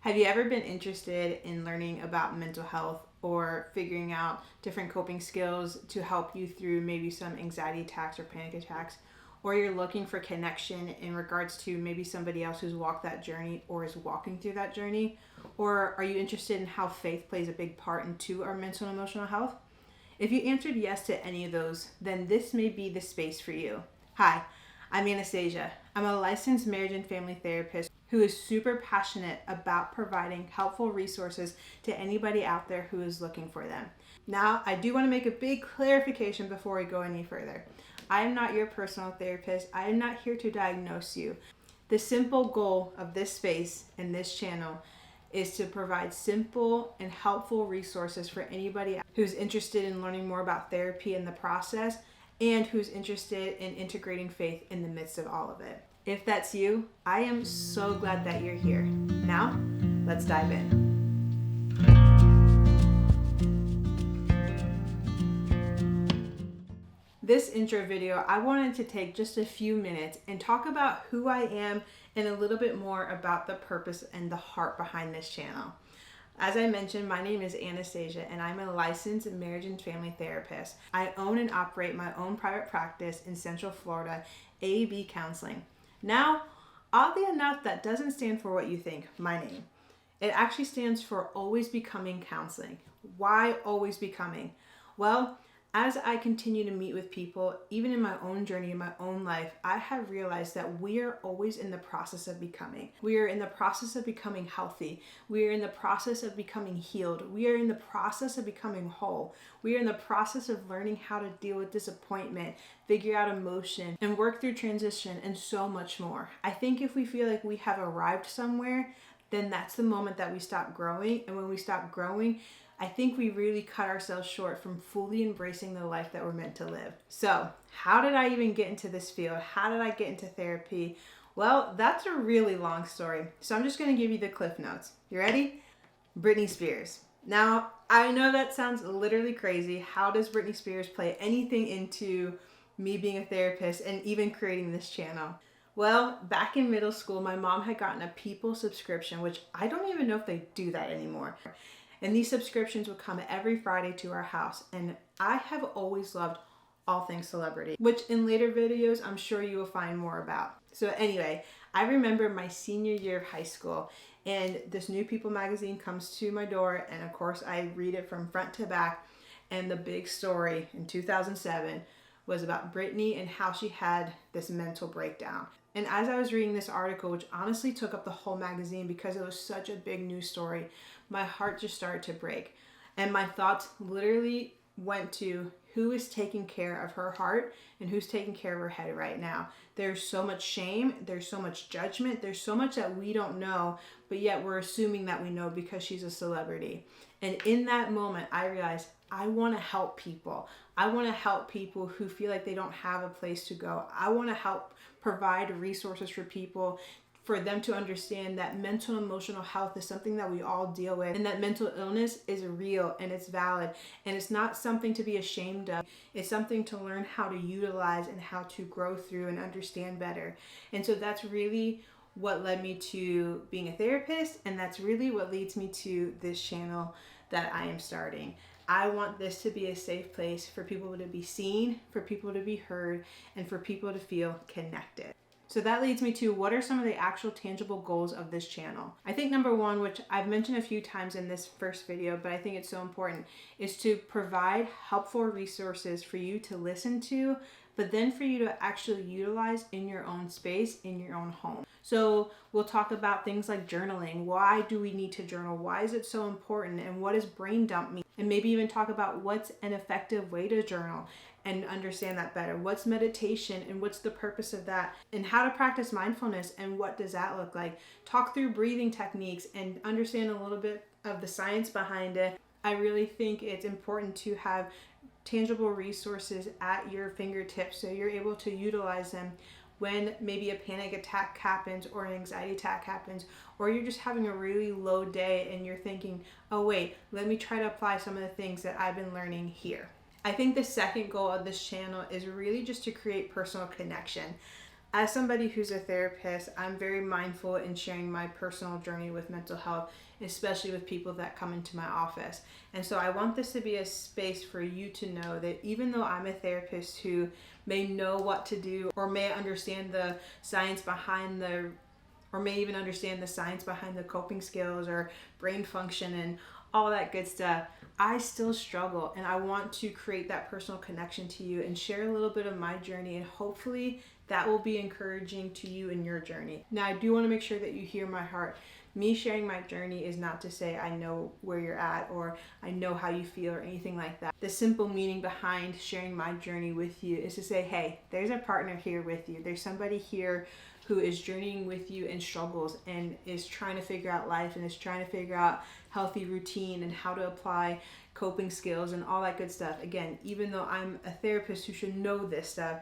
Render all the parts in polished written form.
Have you ever been interested in learning about mental health or figuring out different coping skills to help you through maybe some anxiety attacks or panic attacks? Or you're looking for connection in regards to maybe somebody else who's walked that journey or is walking through that journey? Or are you interested in how faith plays a big part into our mental and emotional health? If you answered yes to any of those, then this may be the space for you. Hi, I'm Anastasia. I'm a licensed marriage and family therapist who is super passionate about providing helpful resources to anybody out there who is looking for them. Now, I do want to make a big clarification before we go any further. I am not your personal therapist. I am not here to diagnose you. The simple goal of this space and this channel is to provide simple and helpful resources for anybody who's interested in learning more about therapy in the process and who's interested in integrating faith in the midst of all of it. If that's you, I am so glad that you're here. Now, let's dive in. This intro video, I wanted to take just a few minutes and talk about who I am and a little bit more about the purpose and the heart behind this channel. As I mentioned, my name is Anastasia and I'm a licensed marriage and family therapist. I own and operate my own private practice in Central Florida, AAB Counseling. Now, oddly enough, that doesn't stand for what you think, my name. It actually stands for Always Becoming Counseling. Why Always Becoming? Well, as I continue to meet with people, even in my own journey, in my own life, I have realized that we are always in the process of becoming. We are in the process of becoming healthy. We are in the process of becoming healed. We are in the process of becoming whole. We are in the process of learning how to deal with disappointment, figure out emotion, and work through transition, and so much more. I think if we feel like we have arrived somewhere, then that's the moment that we stop growing. And when we stop growing, I think we really cut ourselves short from fully embracing the life that we're meant to live. So, how did I even get into this field? How did I get into therapy? Well, that's a really long story. So I'm just going to give you the cliff notes. You ready? Britney Spears. Now, I know that sounds literally crazy. How does Britney Spears play anything into me being a therapist and even creating this channel? Well, back in middle school, my mom had gotten a People subscription, which I don't even know if they do that anymore. And these subscriptions would come every Friday to our house. And I have always loved all things celebrity, which in later videos, I'm sure you will find more about. So anyway, I remember my senior year of high school and this new People magazine comes to my door. And of course I read it from front to back. And the big story in 2007 was about Britney and how she had this mental breakdown. And as I was reading this article, which honestly took up the whole magazine because it was such a big news story, my heart just started to break. And my thoughts literally went to who is taking care of her heart and who's taking care of her head right now. There's so much shame, there's so much judgment, there's so much that we don't know, but yet we're assuming that we know because she's a celebrity. And in that moment, I realized I want to help people. I want to help people who feel like they don't have a place to go. I want to help provide resources for people, for them to understand that mental and emotional health is something that we all deal with, and that mental illness is real and it's valid, and it's not something to be ashamed of. It's something to learn how to utilize and how to grow through and understand better. And so that's really what led me to being a therapist, and that's really what leads me to this channel that I am starting. I want this to be a safe place for people to be seen, for people to be heard, and for people to feel connected. So that leads me to what are some of the actual tangible goals of this channel? I think number one, which I've mentioned a few times in this first video, but I think it's so important, is to provide helpful resources for you to listen to, but then for you to actually utilize in your own space, in your own home. So we'll talk about things like journaling. Why do we need to journal? Why is it so important? And what does brain dump mean? And maybe even talk about what's an effective way to journal and understand that better. What's meditation and what's the purpose of that? And how to practice mindfulness and what does that look like? Talk through breathing techniques and understand a little bit of the science behind it. I really think it's important to have tangible resources at your fingertips so you're able to utilize them when maybe a panic attack happens or an anxiety attack happens, or you're just having a really low day and you're thinking, oh wait, let me try to apply some of the things that I've been learning here. I think the second goal of this channel is really just to create personal connection. As somebody who's a therapist, I'm very mindful in sharing my personal journey with mental health, especially with people that come into my office. And so I want this to be a space for you to know that even though I'm a therapist who may know what to do or may understand the science behind or may even understand the science behind the coping skills or brain function and all that good stuff, I still struggle, and I want to create that personal connection to you and share a little bit of my journey, and hopefully that will be encouraging to you in your journey. Now, I do want to make sure that you hear my heart. Me sharing my journey is not to say I know where you're at or I know how you feel or anything like that. The simple meaning behind sharing my journey with you is to say, hey, there's a partner here with you. There's somebody here who is journeying with you in struggles and is trying to figure out life and is trying to figure out healthy routine and how to apply coping skills and all that good stuff. Again, even though I'm a therapist who should know this stuff,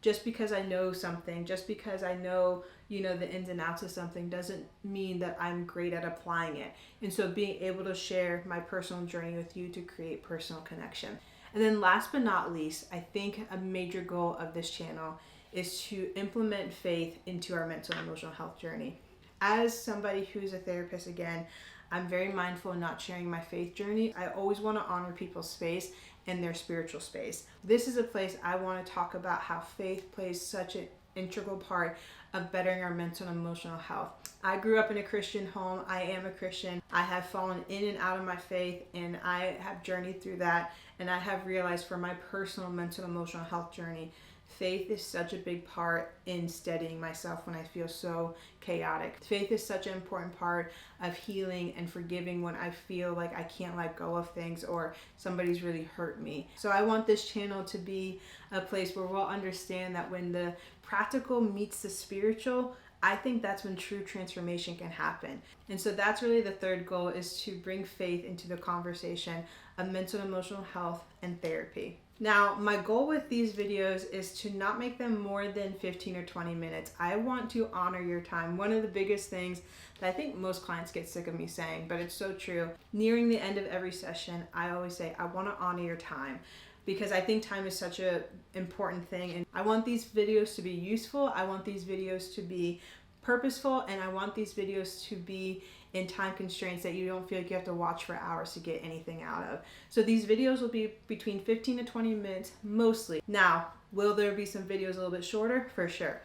just because I know something, just because I know, the ins and outs of something doesn't mean that I'm great at applying it. And so being able to share my personal journey with you to create personal connection. And then last but not least, I think a major goal of this channel is to implement faith into our mental and emotional health journey. As somebody who's a therapist, again, I'm very mindful in not sharing my faith journey. I always want to honor people's space and their spiritual space. This is a place I want to talk about how faith plays such an integral part of bettering our mental and emotional health. I grew up in a Christian home. I am a Christian. I have fallen in and out of my faith, and I have journeyed through that, and I have realized for my personal mental and emotional health journey, faith is such a big part in steadying myself when I feel so chaotic. Faith is such an important part of healing and forgiving when I feel like I can't let go of things or somebody's really hurt me. So I want this channel to be a place where we'll understand that when the practical meets the spiritual, I think that's when true transformation can happen. And so that's really the third goal, is to bring faith into the conversation of mental and emotional health and therapy. Now, my goal with these videos is to not make them more than 15 or 20 minutes. I want to honor your time. One of the biggest things that I think most clients get sick of me saying, but it's so true. Nearing the end of every session, I always say, I want to honor your time, because I think time is such an important thing. And I want these videos to be useful. I want these videos to be purposeful, and I want these videos to be in time constraints that you don't feel like you have to watch for hours to get anything out of. So these videos will be between 15 to 20 minutes mostly. Now, will there be some videos a little bit shorter? For sure.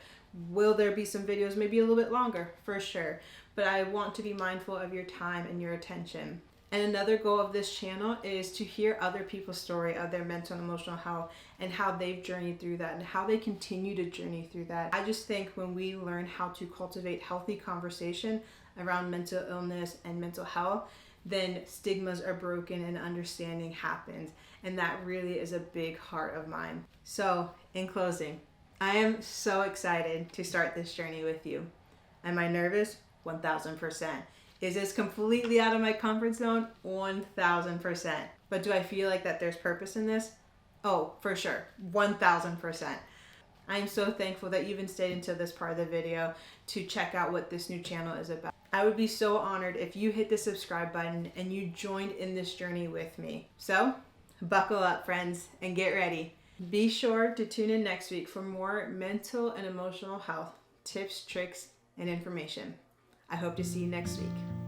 Will there be some videos maybe a little bit longer? For sure. But I want to be mindful of your time and your attention. And another goal of this channel is to hear other people's story of their mental and emotional health and how they've journeyed through that and how they continue to journey through that. I just think when we learn how to cultivate healthy conversation around mental illness and mental health, then stigmas are broken and understanding happens. And that really is a big heart of mine. So in closing, I am so excited to start this journey with you. Am I nervous? 1000%. Is this completely out of my comfort zone? 1000%. But do I feel like that there's purpose in this? Oh, for sure. 1000%. I'm so thankful that you even stayed until this part of the video to check out what this new channel is about. I would be so honored if you hit the subscribe button and you joined in this journey with me. So, buckle up, friends, and get ready. Be sure to tune in next week for more mental and emotional health tips, tricks, and information. I hope to see you next week.